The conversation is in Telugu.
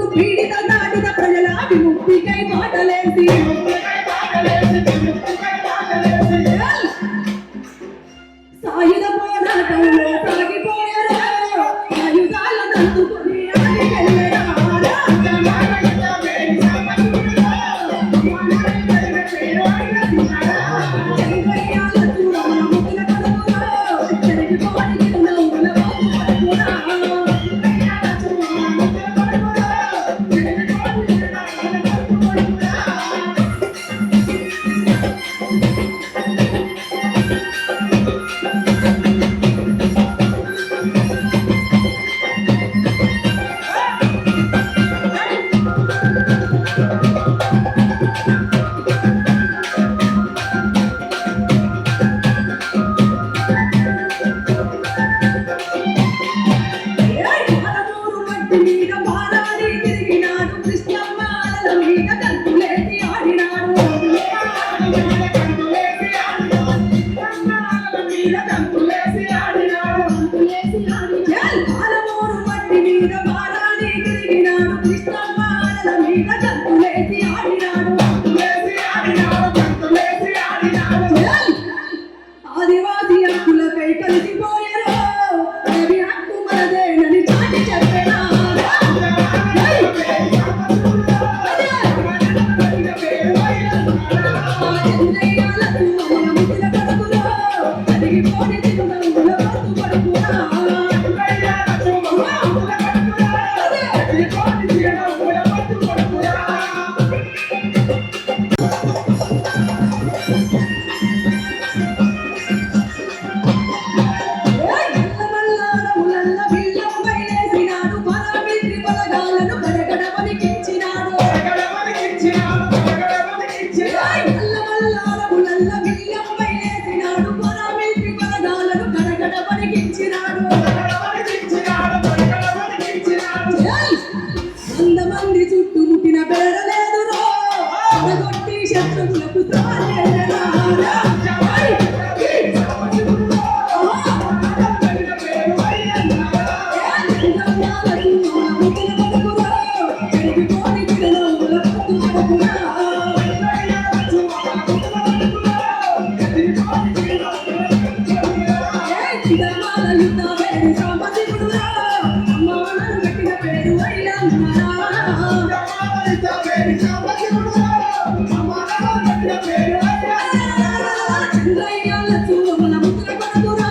పీడిత దాటిన ప్రజల విముక్తికై పాటలేసి సాయుధ పోరాటంలో సాగిపోయారు ఆయుధాలను అందుకుని మీద భారాన్ని తిరిగినాడు కృష్ణమ్మ మీద కంతులేసి ఆడినాడు పాలమూరు మట్టి మీద భారాన్ని తిరిగినాడు కృష్ణమ్మ మీద కంతులేసి ఆడినాడు ఆదివాసి హక్కులకై కలిసిపోయారు రవి హక్కు మనదేనని చాటి చెప్పేనా మంది చుట్టుముట్టిన బెరలేదు కొట్టి శత్రువులకు చంద్రయ్యాల చూడ మన ముద్ర పడుతురా